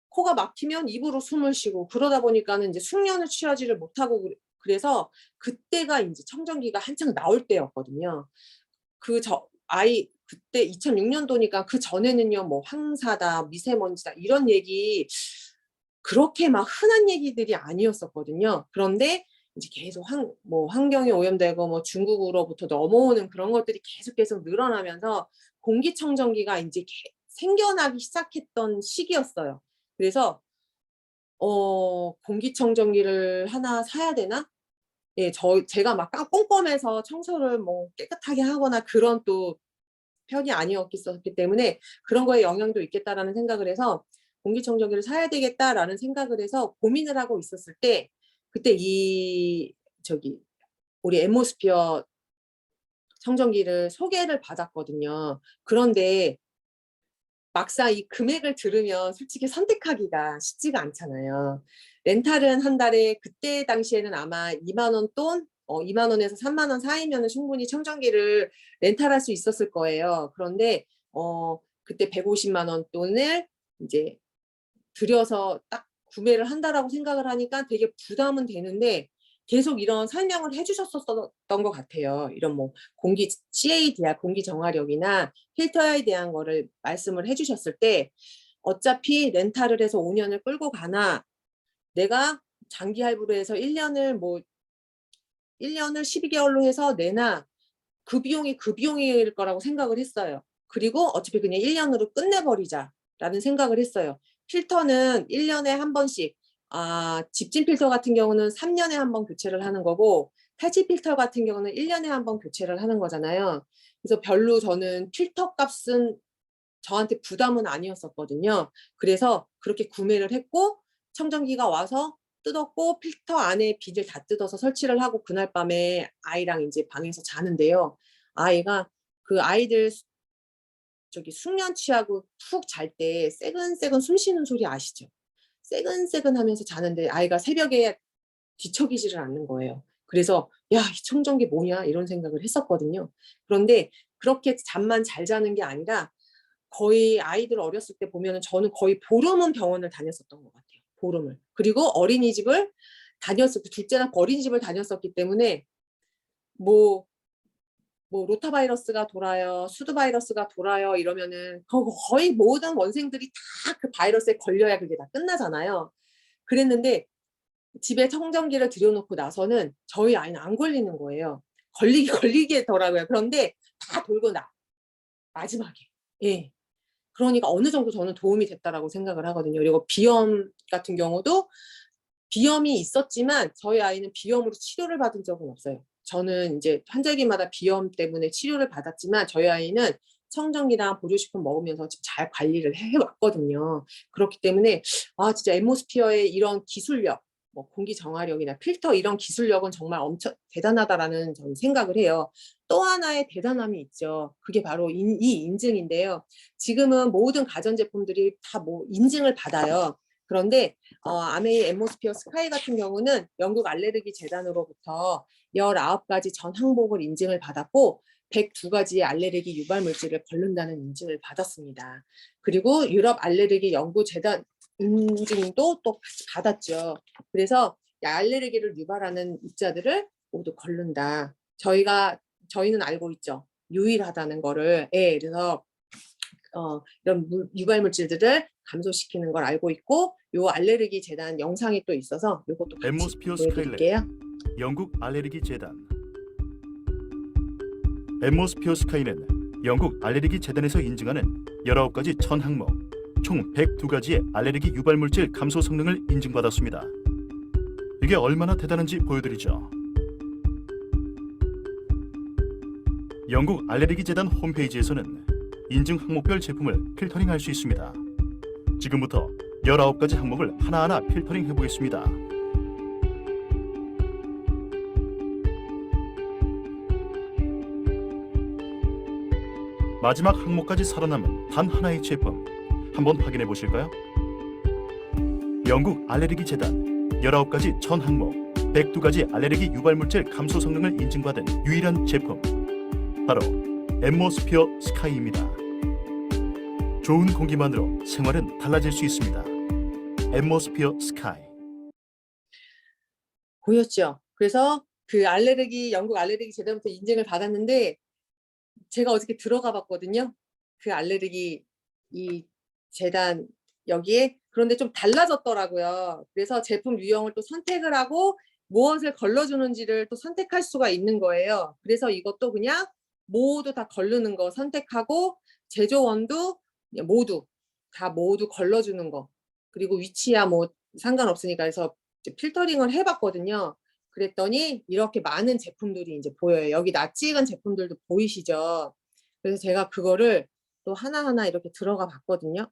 코가 막히면 입으로 숨을 쉬고 그러다 보니까는 이제 숙면을 취하지를 못하고 그래서 그때가 이제 청정기가 한창 나올 때였거든요. 아이 그때 2006년도니까 그 전에는요 뭐 황사다 미세먼지다 이런 얘기 그렇게 막 흔한 얘기들이 아니었었거든요. 그런데 이제 계속 환경이 오염되고 뭐 중국으로부터 넘어오는 그런 것들이 계속 늘어나면서 공기청정기가 이제 생겨나기 시작했던 시기였어요. 그래서 공기청정기를 하나 사야 되나? 예, 제가 막 꼼꼼해서 청소를 뭐 깨끗하게 하거나 그런 또 편이 아니었기 때문에 그런 거에 영향도 있겠다라는 생각을 해서 공기청정기를 사야 되겠다라는 생각을 해서 고민을 하고 있었을 때 그때 우리 앰모스피어 청정기를 소개를 받았거든요. 그런데 막상 이 금액을 들으면 솔직히 선택하기가 쉽지가 않잖아요. 렌탈은 한 달에 그때 당시에는 아마 2만 원 돈, 2만 원에서 3만 원 사이면 충분히 청정기를 렌탈할 수 있었을 거예요. 그런데 그때 150만 원 돈을 이제 들여서 딱 구매를 한다라고 생각을 하니까 되게 부담은 되는데 계속 이런 설명을 해주셨었던 것 같아요. 이런 뭐 CA에 대한 공기 정화력이나 필터에 대한 거를 말씀을 해주셨을 때 어차피 렌탈을 해서 5년을 끌고 가나 내가 장기 할부로 해서 1년을 12개월로 해서 내나 그 비용일 거라고 생각을 했어요. 그리고 어차피 그냥 1년으로 끝내버리자라는 생각을 했어요. 필터는 1년에 한 번씩, 집진 필터 같은 경우는 3년에 한 번 교체를 하는 거고 탈취 필터 같은 경우는 1년에 한 번 교체를 하는 거잖아요. 그래서 별로 저는 필터 값은 저한테 부담은 아니었었거든요. 그래서 그렇게 구매를 했고 청정기가 와서 뜯었고 필터 안에 비를 다 뜯어서 설치를 하고 그날 밤에 아이랑 이제 방에서 자는데요. 아이가 그 아이들 숙면 취하고 푹 잘 때 새근새근 숨 쉬는 소리 아시죠? 새근새근 하면서 자는데 아이가 새벽에 뒤척이지를 않는 거예요. 그래서 야, 이 청정기 뭐냐 이런 생각을 했었거든요. 그런데 그렇게 잠만 잘 자는 게 아니라 거의 아이들 어렸을 때 보면은 저는 거의 보름은 병원을 다녔었던 것 같아요. 보름을. 그리고 어린이집을 둘째 낳고 어린이집을 다녔었기 때문에 뭐 로타바이러스가 돌아요, 수두바이러스가 돌아요 이러면은 거의 모든 원생들이 다 그 바이러스에 걸려야 그게 다 끝나잖아요. 그랬는데 집에 청정기를 들여놓고 나서는 저희 아이는 안 걸리는 거예요. 걸리겠더라고요. 그런데 다 돌고 마지막에. 예. 그러니까 어느 정도 저는 도움이 됐다라고 생각을 하거든요. 그리고 비염 같은 경우도 비염이 있었지만 저희 아이는 비염으로 치료를 받은 적은 없어요. 저는 이제 환절기마다 비염 때문에 치료를 받았지만 저희 아이는 청정기랑 보조식품 먹으면서 잘 관리를 해왔거든요. 그렇기 때문에 진짜 앰모스피어의 이런 기술력, 뭐 공기 정화력이나 필터 이런 기술력은 정말 엄청 대단하다라는 저는 생각을 해요. 또 하나의 대단함이 있죠. 그게 바로 이 인증인데요. 지금은 모든 가전제품들이 다 뭐 인증을 받아요. 그런데 아메이 앰모스피어 스카이 같은 경우는 영국 알레르기 재단으로부터 19가지 전 항목을 인증을 받았고 102가지의 알레르기 유발 물질을 걸른다는 인증을 받았습니다. 그리고 유럽 알레르기 연구 재단 인증도 또 받았죠. 그래서 알레르기를 유발하는 입자들을 모두 걸른다. 저희는 알고 있죠. 유일하다는 거를. 예, 그래서 이런 유발 물질들을 감소시키는 걸 알고 있고, 요 알레르기 재단 영상이 또 있어서 요것도 같이 엠모스피어 보여드릴게요. 스카이랩, 영국 알레르기 재단. 엠모스피어 스카이는 영국 알레르기 재단에서 인증하는 19가지 전 항목, 총 102가지의 알레르기 유발 물질 감소 성능을 인증받았습니다. 이게 얼마나 대단한지 보여드리죠. 영국 알레르기 재단 홈페이지에서는 인증 항목별 제품을 필터링할 수 있습니다. 지금부터 19가지 항목을 하나하나 필터링 해보겠습니다. 마지막 항목까지 살아남은 단 하나의 제품, 한번 확인해 보실까요? 영국 알레르기 재단 19가지 전 항목, 102가지 알레르기 유발 물질 감소 성능을 인증받은 유일한 제품, 바로 엠모스피어 스카이입니다. 좋은 공기만으로 생활은 달라질 수 있습니다. 엠모스피어 스카이. 보였죠? 그래서 그 영국 알레르기 재단부터 인증을 받았는데, 제가 어저께 들어가 봤거든요. 그 알레르기 이 재단 여기에. 그런데 좀 달라졌더라고요. 그래서 제품 유형을 또 선택을 하고 무엇을 걸러주는지를 또 선택할 수가 있는 거예요. 그래서 이것도 그냥 모두 다 걸르는 거 선택하고, 제조원도 모두 걸러주는 거, 그리고 위치야 뭐 상관없으니까 해서 이제 필터링을 해봤거든요. 그랬더니 이렇게 많은 제품들이 이제 보여요. 여기 낯익은 제품들도 보이시죠? 그래서 제가 그거를 또 하나하나 이렇게 들어가 봤거든요.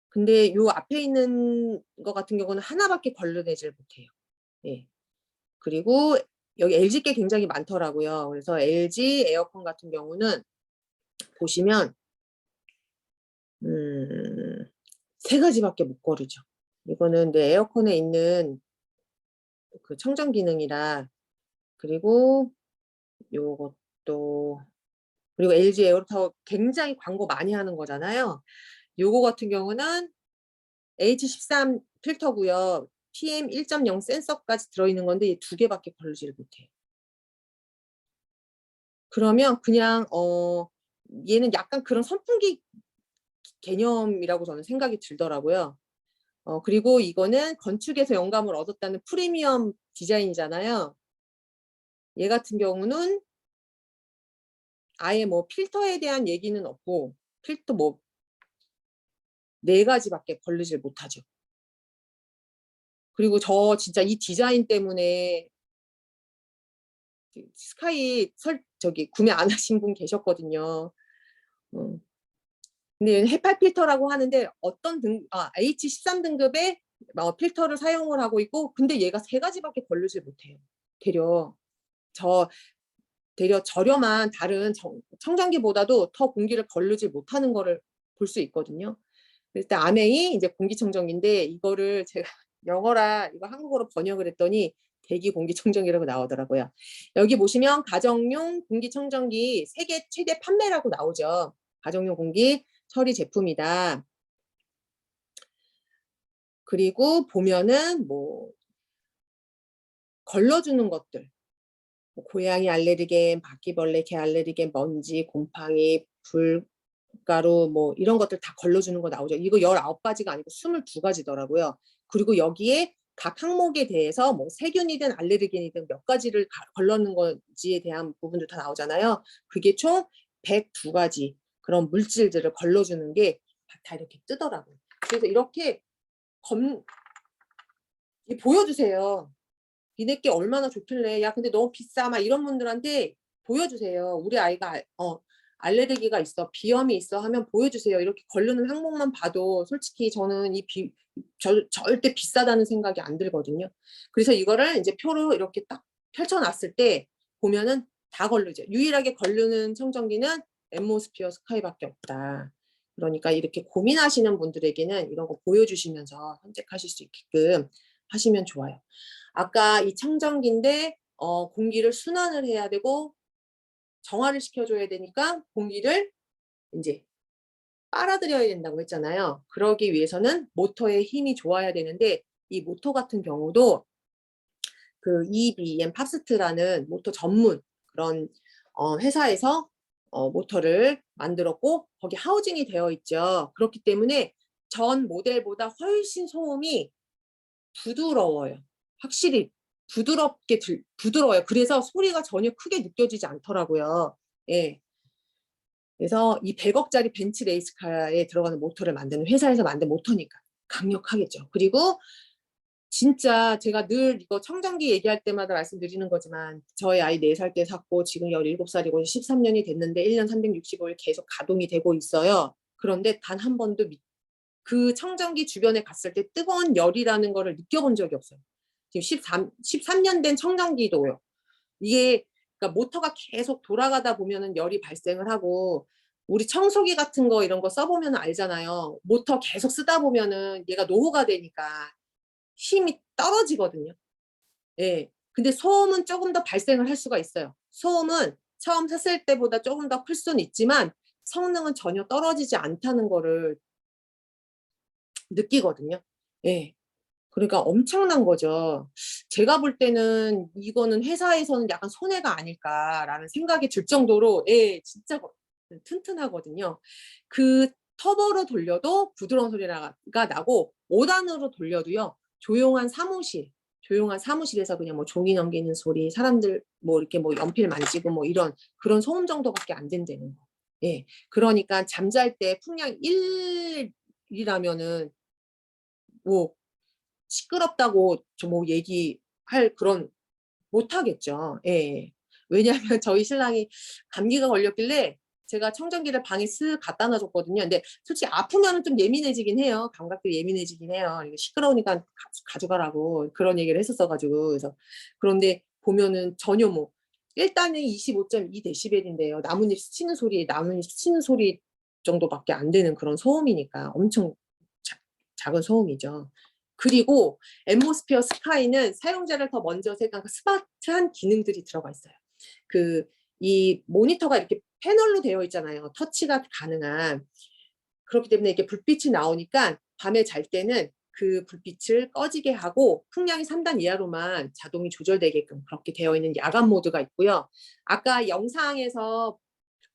근데 요 앞에 있는 거 같은 경우는 하나밖에 걸러내질 못해요. 예. 그리고 여기 LG게 굉장히 많더라고요. 그래서 LG 에어컨 같은 경우는 보시면 3가지밖에 못 거르죠. 이거는 내 에어컨에 있는 그 청정 기능이라. 그리고 요것도, 그리고 LG 에어타워 굉장히 광고 많이 하는 거잖아요. 요거 같은 경우는 H13 필터고요. PM 1.0 센서까지 들어있는 건데 이 2개밖에 걸르지를 못해요. 그러면 그냥 얘는 약간 그런 선풍기 개념이라고 저는 생각이 들더라고요. 그리고 이거는 건축에서 영감을 얻었다는 프리미엄 디자인이잖아요. 얘 같은 경우는 아예 뭐 필터에 대한 얘기는 없고, 필터 뭐 4가지밖에 걸르질 못하죠. 그리고 저 진짜 이 디자인 때문에 스카이 구매 안 하신 분 계셨거든요. 근데 헤파 필터라고 하는데 H13 등급의 필터를 사용을 하고 있고, 근데 얘가 3가지밖에 걸르질 못해요. 되려 저렴한 다른 청정기보다도 더 공기를 걸르지 못하는 거를 볼 수 있거든요. 일단 아메이 이제 공기청정기인데, 이거를 제가 영어라 이거 한국어로 번역을 했더니 대기 공기청정기라고 나오더라고요. 여기 보시면 가정용 공기청정기 세계 최대 판매라고 나오죠. 가정용 공기 처리 제품이다. 그리고 보면은 뭐 걸러주는 것들, 고양이 알레르겐, 바퀴벌레, 개 알레르겐, 먼지, 곰팡이, 불가루 뭐 이런 것들 다 걸러주는 거 나오죠. 이거 19가지가 아니고 22가지더라고요. 그리고 여기에 각 항목에 대해서 뭐 세균이든 알레르겐이든 몇 가지를 걸러는 건지에 대한 부분도 다 나오잖아요. 그게 총 102가지 그런 물질들을 걸러주는 게 다 이렇게 뜨더라고요. 그래서 이렇게 보여주세요. 니네께 얼마나 좋길래, 야 근데 너무 비싸 막 이런 분들한테 보여주세요. 우리 아이가 알레르기가 있어, 비염이 있어 하면 보여주세요. 이렇게 걸르는 항목만 봐도 솔직히 저는 절대 비싸다는 생각이 안 들거든요. 그래서 이거를 이제 표로 이렇게 딱 펼쳐놨을 때 보면은 다 걸르죠. 유일하게 걸르는 청정기는 엠모스피어 스카이밖에 없다. 그러니까 이렇게 고민하시는 분들에게는 이런 거 보여주시면서 선택하실 수 있게끔 하시면 좋아요. 아까 이 청정기인데 공기를 순환을 해야 되고 정화를 시켜줘야 되니까 공기를 이제 빨아들여야 된다고 했잖아요. 그러기 위해서는 모터의 힘이 좋아야 되는데 이 모터 같은 경우도 그 EBM 팝스트라는 모터 전문 그런 회사에서 모터를 만들었고 거기 하우징이 되어 있죠. 그렇기 때문에 전 모델보다 훨씬 소음이 부드러워요. 확실히 부드러워요. 그래서 소리가 전혀 크게 느껴지지 않더라고요. 예. 그래서 이 100억짜리 벤츠 레이스카에 들어가는 모터를 만드는 회사에서 만든 모터니까 강력하겠죠. 그리고 진짜 제가 늘 이거 청정기 얘기할 때마다 말씀드리는 거지만 저희 아이 4살 때 샀고 지금 17살이고 13년이 됐는데 1년 365일 계속 가동이 되고 있어요. 그런데 단 한 번도 그 청정기 주변에 갔을 때 뜨거운 열이라는 거를 느껴본 적이 없어요. 지금 13년 된 청정기도요. 이게 그러니까 모터가 계속 돌아가다 보면은 열이 발생을 하고 우리 청소기 같은 거 이런 거 써보면 알잖아요. 모터 계속 쓰다 보면은 얘가 노후가 되니까 힘이 떨어지거든요. 예. 근데 소음은 조금 더 발생을 할 수가 있어요. 소음은 처음 샀을 때보다 조금 더 클 수는 있지만 성능은 전혀 떨어지지 않다는 거를 느끼거든요. 예. 그러니까 엄청난 거죠. 제가 볼 때는 이거는 회사에서는 약간 손해가 아닐까라는 생각이 들 정도로 예, 진짜 튼튼하거든요. 그 터보로 돌려도 부드러운 소리가 나고 5단으로 돌려도요. 조용한 사무실에서 그냥 뭐 종이 넘기는 소리, 사람들 뭐 이렇게 뭐 연필 만지고 뭐 이런 그런 소음 정도밖에 안 된다는 거. 예. 그러니까 잠잘 때 풍량 1이라면은 뭐 시끄럽다고 뭐 얘기할 그런 못 하겠죠. 예. 왜냐하면 저희 신랑이 감기가 걸렸길래 제가 청정기를 방에 쓱 갖다 놔줬거든요. 근데 솔직히 아프면은 좀 예민해지긴 해요. 감각도 예민해지긴 해요. 이거 시끄러우니까 가져가라고 그런 얘기를 했었어가지고 그래서 그런데 보면은 전혀 뭐 일단은 25.2 데시벨인데요. 나뭇잎 스치는 소리 정도밖에 안 되는 그런 소음이니까 엄청 작은 소음이죠. 그리고 앰모스피어 스카이는 사용자를 더 먼저 생각한 스마트한 기능들이 들어가 있어요. 이 모니터가 이렇게 패널로 되어 있잖아요. 터치가 가능한. 그렇기 때문에 이게 불빛이 나오니까 밤에 잘 때는 그 불빛을 꺼지게 하고 풍량이 3단 이하로만 자동이 조절되게끔 그렇게 되어 있는 야간 모드가 있고요. 아까 영상에서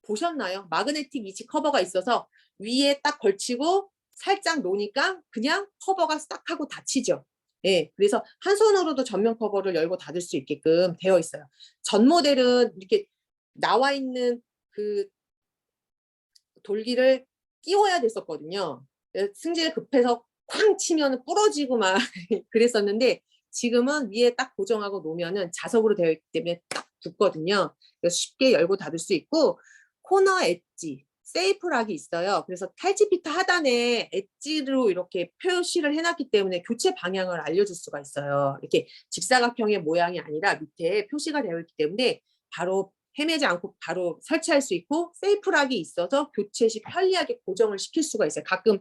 보셨나요? 마그네틱 위치 커버가 있어서 위에 딱 걸치고 살짝 놓으니까 그냥 커버가 싹 하고 닫히죠. 예, 그래서 한 손으로도 전면 커버를 열고 닫을 수 있게끔 되어 있어요. 전 모델은 이렇게 나와 있는 그 돌기를 끼워야 됐었거든요. 승질 급해서 쾅 치면 부러지고 막 그랬었는데 지금은 위에 딱 고정하고 놓으면은 자석으로 되어 있기 때문에 딱 붙거든요. 그래서 쉽게 열고 닫을 수 있고 코너 엣지, 세이프 락이 있어요. 그래서 탈취피트 하단에 엣지로 이렇게 표시를 해놨기 때문에 교체 방향을 알려줄 수가 있어요. 이렇게 직사각형의 모양이 아니라 밑에 표시가 되어 있기 때문에 바로 헤매지 않고 바로 설치할 수 있고 세이프 락이 있어서 교체 시 편리하게 고정을 시킬 수가 있어요. 가끔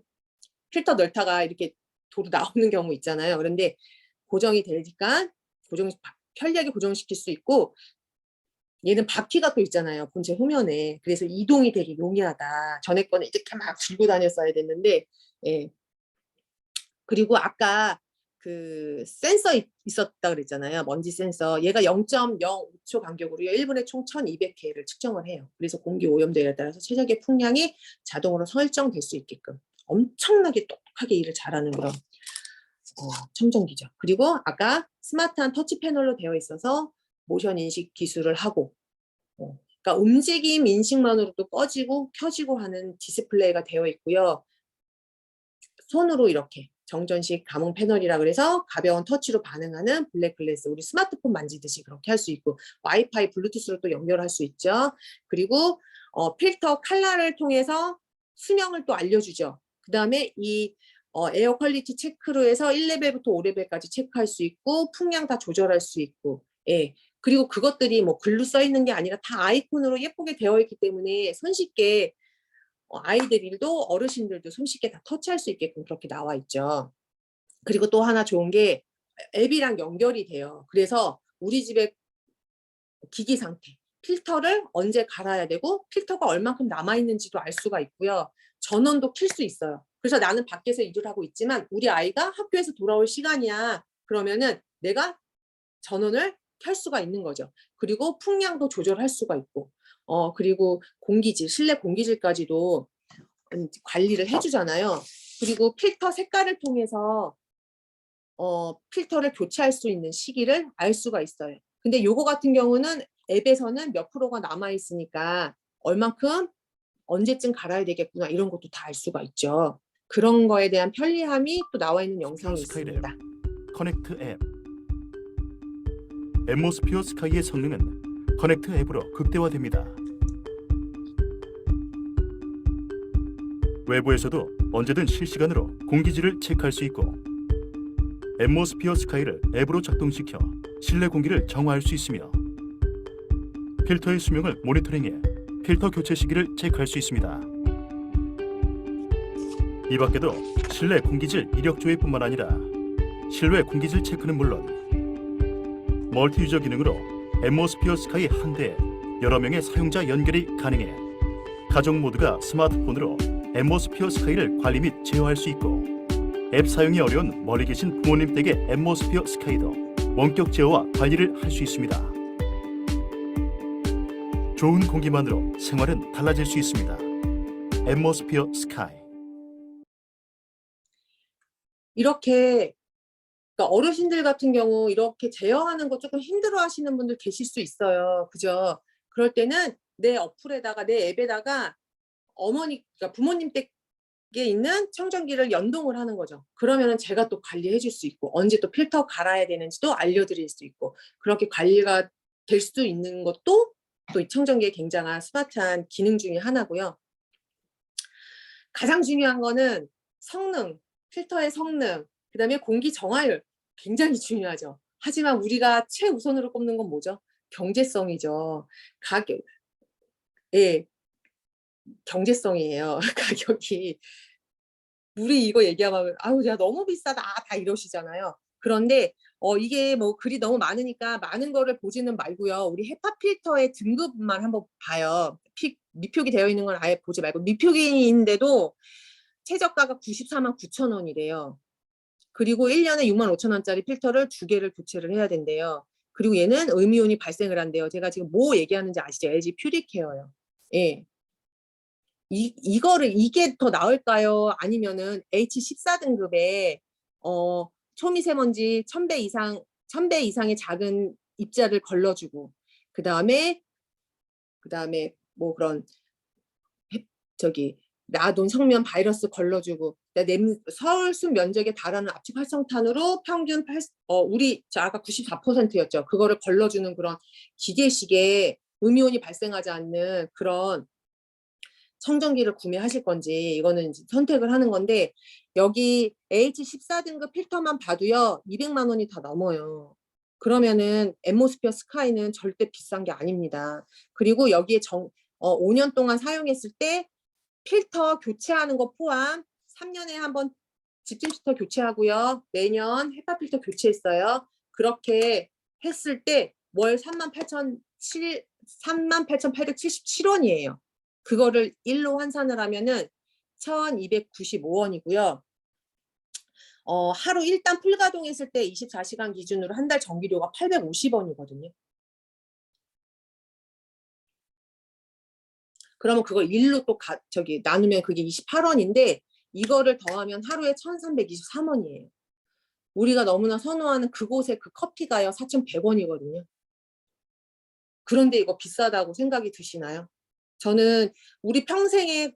필터 넣다가 이렇게 도로 나오는 경우 있잖아요. 그런데 고정이 되니까 편리하게 고정시킬 수 있고 얘는 바퀴가 또 있잖아요. 본체 후면에. 그래서 이동이 되게 용이하다. 전에 거는 이렇게 막 들고 다녔어야 됐는데 예. 그리고 아까 그 센서 있었다 그랬잖아요. 먼지 센서. 얘가 0.05초 간격으로 1분에 총 1200K를 측정을 해요. 그래서 공기 오염도에 따라서 최적의 풍량이 자동으로 설정될 수 있게끔 엄청나게 똑똑하게 일을 잘하는 그런 청정기죠. 그리고 아까 스마트한 터치 패널로 되어 있어서 모션 인식 기술을 하고 그러니까 움직임 인식만으로도 꺼지고 켜지고 하는 디스플레이가 되어 있고요. 손으로 이렇게 정전식 감응 패널이라 그래서 가벼운 터치로 반응하는 블랙글래스 우리 스마트폰 만지듯이 그렇게 할 수 있고 와이파이 블루투스로 또 연결할 수 있죠. 그리고 필터 칼라를 통해서 수명을 또 알려주죠. 그 다음에 이 에어 퀄리티 체크로 해서 1레벨부터 5레벨까지 체크할 수 있고 풍량 다 조절할 수 있고 예. 그리고 그것들이 뭐 글로 써 있는 게 아니라 다 아이콘으로 예쁘게 되어 있기 때문에 손쉽게 아이들도 어르신들도 손쉽게 다 터치할 수 있게끔 그렇게 나와 있죠. 그리고 또 하나 좋은 게 앱이랑 연결이 돼요. 그래서 우리 집의 기기 상태, 필터를 언제 갈아야 되고 필터가 얼만큼 남아있는지도 알 수가 있고요. 전원도 킬 수 있어요. 그래서 나는 밖에서 일을 하고 있지만 우리 아이가 학교에서 돌아올 시간이야. 그러면은 내가 전원을 켤 수가 있는 거죠. 그리고 풍량도 조절할 수가 있고 그리고 공기질, 실내 공기질까지도 관리를 해주잖아요. 그리고 필터 색깔을 통해서 필터를 교체할 수 있는 시기를 알 수가 있어요. 근데 요거 같은 경우는 앱에서는 몇 프로가 남아있으니까 얼만큼 언제쯤 갈아야 되겠구나 이런 것도 다 알 수가 있죠. 그런 거에 대한 편리함이 또 나와 있는 영상이 스카이랩, 있습니다. 커넥트 앱. 엠모스피어 스카이의 성능은 커넥트 앱으로 극대화됩니다. 외부에서도 언제든 실시간으로 공기질을 체크할 수 있고 엠모스피어 스카이를 앱으로 작동시켜 실내 공기를 정화할 수 있으며 필터의 수명을 모니터링해 필터 교체 시기를 체크할 수 있습니다. 이 밖에도 실내 공기질 이력 조회뿐만 아니라 실외 공기질 체크는 물론 멀티 유저 기능으로 엠모스피어 스카이 한 대에 여러 명의 사용자 연결이 가능해 가족 모두가 스마트폰으로 엠모스피어 스카이를 관리 및 제어할 수 있고 앱 사용이 어려운 멀리 계신 부모님 댁의 엠모스피어 스카이도 원격 제어와 관리를 할 수 있습니다. 좋은 공기만으로 생활은 달라질 수 있습니다. 엠모스피어 스카이. 이렇게 그러니까 어르신들 같은 경우 이렇게 제어하는 거 조금 힘들어 하시는 분들 계실 수 있어요. 그죠? 그럴 때는 내 어플에다가 내 앱에다가 그러니까 부모님 댁에 있는 청정기를 연동을 하는 거죠. 그러면은 제가 또 관리해 줄 수 있고 언제 또 필터 갈아야 되는지도 알려드릴 수 있고 그렇게 관리가 될 수 있는 것도 또 이 청정기의 굉장한 스마트한 기능 중에 하나고요. 가장 중요한 거는 성능, 필터의 성능, 그다음에 공기 정화율 굉장히 중요하죠. 하지만 우리가 최우선으로 꼽는 건 뭐죠? 경제성이죠. 가격, 예, 경제성이에요. 가격이. 우리 이거 얘기하면 아우 야 너무 비싸다 다 이러시잖아요. 그런데 이게 뭐 글이 너무 많으니까 많은 거를 보지는 말고요. 우리 헤파 필터의 등급만 한번 봐요. 미표기 되어 있는 건 아예 보지 말고 미표기인데도 최저가가 94만 9천 원이래요. 그리고 1년에 6만 5천 원짜리 필터를 2개를 교체를 해야 된대요. 그리고 얘는 음이온이 발생을 한대요. 제가 지금 뭐 얘기하는지 아시죠? LG 퓨리케어요. 예. 이게 더 나을까요? 아니면은 H14등급의 초미세먼지 1000배 이상의 작은 입자를 걸러주고 그다음에 뭐 그런 라돈 성면 바이러스 걸러주고 서울숲 면적에 달하는 압축 활성탄으로 평균 우리 아까 94%였죠. 그거를 걸러주는 그런 기계식의 음이온이 발생하지 않는 그런 청정기를 구매하실 건지 이거는 이제 선택을 하는 건데 여기 H14등급 필터만 봐도요 200만 원이 다 넘어요. 그러면은 엠모스피어 스카이는 절대 비싼 게 아닙니다. 그리고 여기에 5년 동안 사용했을 때 필터 교체하는 거 포함 3년에 한번 집중 필터 교체하고요. 매년 헤파 필터 교체했어요. 그렇게 했을 때 월 38,877원이에요. 그거를 일로 환산을 하면은 1,295원이고요. 하루 일단 풀가동했을 때 24시간 기준으로 한 달 전기료가 850원이거든요. 그러면 그걸 일로 또 나누면 그게 28원인데 이거를 더하면 하루에 1,323원이에요. 우리가 너무나 선호하는 그곳의 그 커피가요 4,100원이거든요. 그런데 이거 비싸다고 생각이 드시나요? 저는 우리 평생에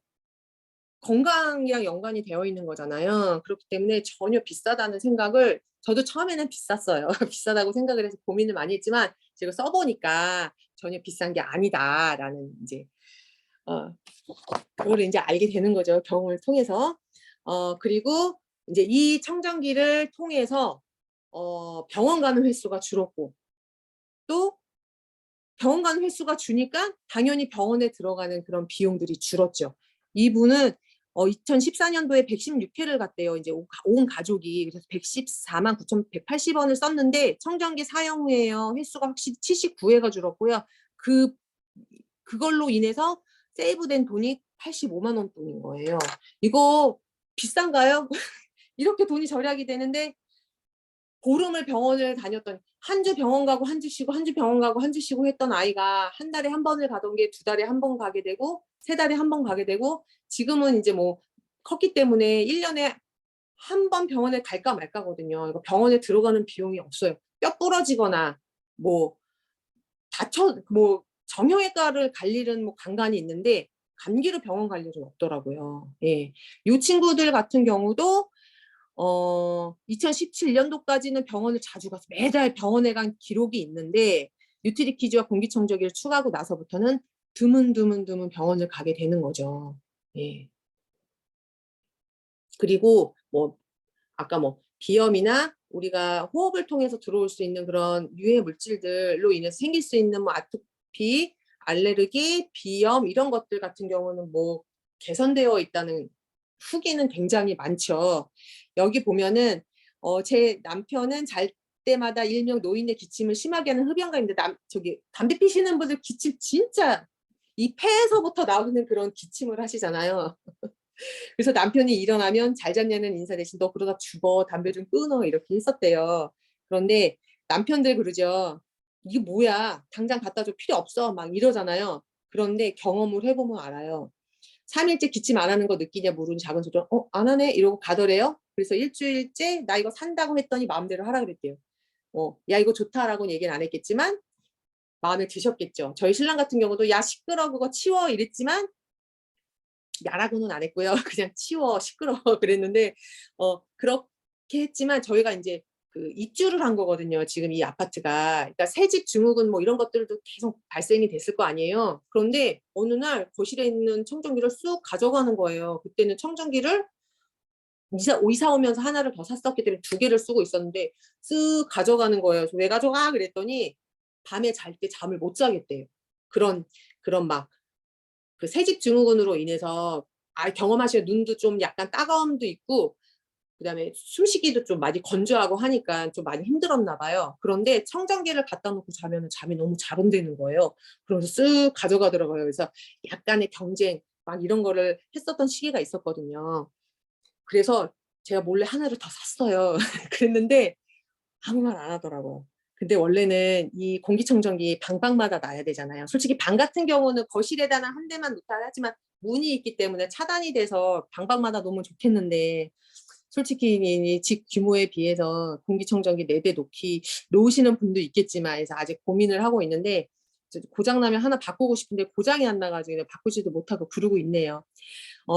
건강이랑 연관이 되어 있는 거잖아요. 그렇기 때문에 전혀 비싸다는 생각을 저도 처음에는 비쌌어요. 비싸다고 생각을 해서 고민을 많이 했지만 제가 써보니까 전혀 비싼 게 아니다라는 이제 그걸 이제 알게 되는 거죠. 경험을 통해서. 그리고 이제 이 청정기를 통해서 병원 가는 횟수가 줄었고 또 병원 가는 횟수가 주니까 당연히 병원에 들어가는 그런 비용들이 줄었죠. 이분은 2014년도에 116회를 갔대요. 이제 온 가족이. 그래서 114만 9,180원을 썼는데 청정기 사용 후에요. 횟수가 확실히 79회가 줄었고요. 그 그걸로 인해서 세이브된 돈이 85만 원 돈인 거예요. 이거 비싼가요? 이렇게 돈이 절약이 되는데 보름을 병원을 다녔던 한 주 병원 가고 한 주 쉬고 한 주 병원 가고 한 주 쉬고 했던 아이가 한 달에 한 번을 가던 게 두 달에 한 번 가게 되고 세 달에 한 번 가게 되고 지금은 이제 뭐 컸기 때문에 1년에 한 번 병원에 갈까 말까거든요. 이거 병원에 들어가는 비용이 없어요. 뼈 부러지거나 뭐 다쳐 뭐 정형외과를 갈 일은 뭐 간간이 있는데 감기로 병원 갈 일은 없더라고요. 예. 이 친구들 같은 경우도 2017년도까지는 병원을 자주 가서 매달 병원에 간 기록이 있는데 뉴트리퀴즈와 공기청정기를 추가하고 나서부터는 드문 병원을 가게 되는 거죠. 예. 그리고 뭐 아까 뭐 비염이나 우리가 호흡을 통해서 들어올 수 있는 그런 유해 물질들로 인해서 생길 수 있는 뭐 아토피, 알레르기, 비염 이런 것들 같은 경우는 뭐 개선되어 있다는 후기는 굉장히 많죠. 여기 보면은 제 남편은 잘 때마다 일명 노인의 기침을 심하게 하는 흡연가인데 저기 담배 피시는 분들 기침 진짜 이 폐에서부터 나오는 그런 기침을 하시잖아요. 그래서 남편이 일어나면 잘 잤냐는 인사 대신 너 그러다 죽어 담배 좀 끊어 이렇게 했었대요. 그런데 남편들 그러죠. 이게 뭐야 당장 갖다 줘 필요 없어 막 이러잖아요. 그런데 경험을 해보면 알아요. 3일째 기침 안 하는 거 느끼냐 물은 작은 소리로 안 하네 이러고 가더래요. 그래서 일주일째 나 이거 산다고 했더니 마음대로 하라 그랬대요. 야 이거 좋다라고는 얘기는 안 했겠지만 마음에 드셨겠죠. 저희 신랑 같은 경우도 야 시끄러 그거 치워 이랬지만 야라고는 안 했고요. 그냥 치워 시끄러워 그랬는데 그렇게 했지만 저희가 이제 그 입주를 한 거거든요. 지금 이 아파트가. 그러니까 새집 증후군 뭐 이런 것들도 계속 발생이 됐을 거 아니에요. 그런데 어느 날 거실에 있는 청정기를 쑥 가져가는 거예요. 그때는 청정기를 이사 오면서 하나를 더 샀었기 때문에 두 개를 쓰고 있었는데 쓱 가져가는 거예요. 그래서 왜 가져가? 그랬더니 밤에 잘 때 잠을 못 자겠대요. 그런 막 그 새집 증후군으로 인해서 경험하시면 눈도 좀 약간 따가움도 있고 그다음에 숨쉬기도 좀 많이 건조하고 하니까 좀 많이 힘들었나 봐요. 그런데 청정기를 갖다 놓고 자면 잠이 너무 잘 온다는 거예요. 그러면서 쓱 가져가더라고요. 그래서 약간의 경쟁 막 이런 거를 했었던 시기가 있었거든요. 그래서 제가 몰래 하나를 더 샀어요. 그랬는데 아무 말 안 하더라고요. 근데 원래는 이 공기청정기 방마다 놔야 되잖아요. 솔직히 방 같은 경우는 거실에다 한 대만 놓다 하지만 문이 있기 때문에 차단이 돼서 방마다 놓으면 좋겠는데 솔직히 이 집 규모에 비해서 공기청정기 4대 놓으시는 분도 있겠지만 해서 아직 고민을 하고 있는데 고장 나면 하나 바꾸고 싶은데 고장이 안 나가지고 바꾸지도 못하고 그러고 있네요.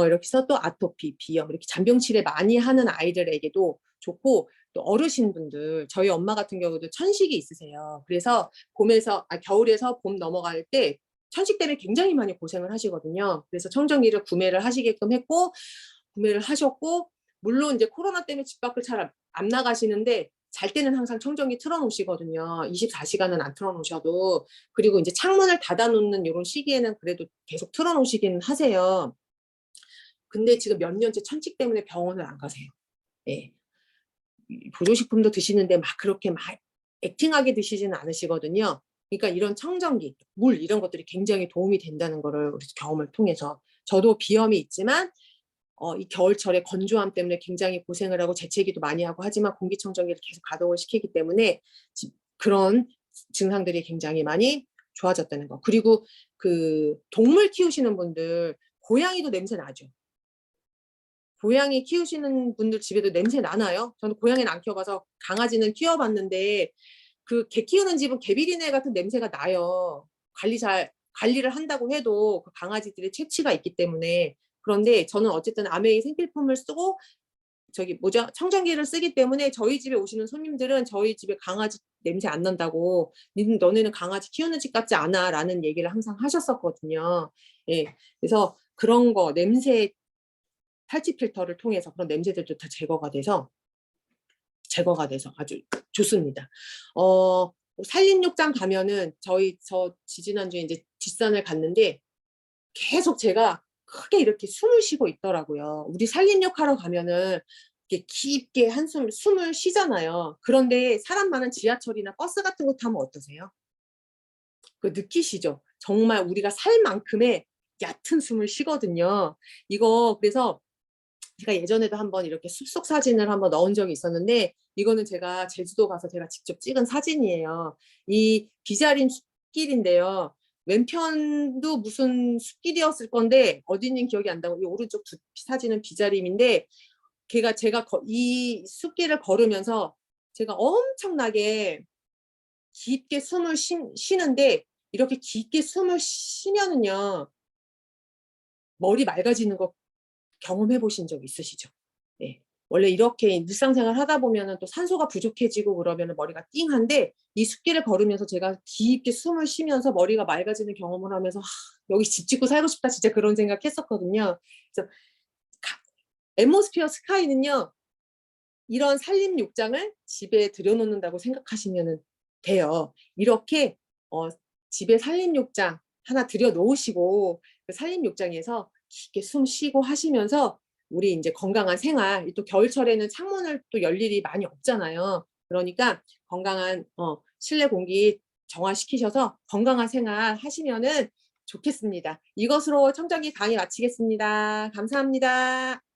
이렇게 해서 또 아토피, 비염 이렇게 잔병 치레 많이 하는 아이들에게도 좋고 또 어르신분들 저희 엄마 같은 경우도 천식이 있으세요. 그래서 겨울에서 봄 넘어갈 때 천식 때문에 굉장히 많이 고생을 하시거든요. 그래서 청정기를 구매를 하시게끔 했고 구매를 하셨고 물론 이제 코로나 때문에 집 밖을 잘 안 나가시는데 잘 때는 항상 청정기 틀어놓으시거든요. 24시간은 안 틀어놓으셔도. 그리고 이제 창문을 닫아놓는 이런 시기에는 그래도 계속 틀어놓으시긴 하세요. 근데 지금 몇 년째 천식 때문에 병원을 안 가세요. 예. 보조식품도 드시는데 막 그렇게 막 액팅하게 드시지는 않으시거든요. 그러니까 이런 청정기, 물 이런 것들이 굉장히 도움이 된다는 거를 우리 경험을 통해서 저도 비염이 있지만 이 겨울철에 건조함 때문에 굉장히 고생을 하고 재채기도 많이 하고 하지만 공기청정기를 계속 가동을 시키기 때문에 그런 증상들이 굉장히 많이 좋아졌다는 거. 그리고 그 동물 키우시는 분들 고양이도 냄새 나죠. 고양이 키우시는 분들 집에도 냄새 나나요? 저는 고양이는 안 키워봐서 강아지는 키워봤는데 그 개 키우는 집은 개비린내 같은 냄새가 나요. 관리를 한다고 해도 그 강아지들의 체취가 있기 때문에. 그런데 저는 어쨌든 아메이 생필품을 쓰고 청정기를 쓰기 때문에 저희 집에 오시는 손님들은 저희 집에 강아지 냄새 안 난다고 너네는 강아지 키우는 집 같지 않아 라는 얘기를 항상 하셨었거든요. 예. 그래서 그런 거 냄새 탈취 필터를 통해서 그런 냄새들도 다 제거가 돼서 아주 좋습니다. 산림욕장 가면은 저 지지난주에 이제 뒷산을 갔는데 계속 제가 크게 이렇게 숨을 쉬고 있더라고요. 우리 산림욕 하러 가면은 이렇게 깊게 숨을 쉬잖아요. 그런데 사람 많은 지하철이나 버스 같은 거 타면 어떠세요? 그 느끼시죠? 정말 우리가 살 만큼의 얕은 숨을 쉬거든요. 이거 그래서 제가 예전에도 한번 이렇게 숲속 사진을 한번 넣은 적이 있었는데 이거는 제가 제주도 가서 제가 직접 찍은 사진이에요. 이 비자림 숲길인데요. 왼편도 무슨 숲길이었을 건데 어딘지 기억이 안 나고 이 오른쪽 두 사진은 비자림인데 제가 이 숲길을 걸으면서 제가 엄청나게 깊게 숨을 쉬는데 이렇게 깊게 숨을 쉬면은요 머리 맑아지는 거 경험해 보신 적 있으시죠? 네. 원래 이렇게 일상생활 하다 보면은 또 산소가 부족해지고 그러면은 머리가 띵한데 이 숲길을 걸으면서 제가 깊게 숨을 쉬면서 머리가 맑아지는 경험을 하면서 여기 집 짓고 살고 싶다 진짜 그런 생각했었거든요. 그래서 앰모스피어 스카이는요 이런 산림욕장을 집에 들여놓는다고 생각하시면 돼요. 이렇게 집에 산림욕장 하나 들여놓으시고 그 산림욕장에서 깊게 숨 쉬고 하시면서 우리 이제 건강한 생활, 또 겨울철에는 창문을 또 열 일이 많이 없잖아요. 그러니까 건강한 실내 공기 정화시키셔서 건강한 생활 하시면은 좋겠습니다. 이것으로 청정기 강의 마치겠습니다. 감사합니다.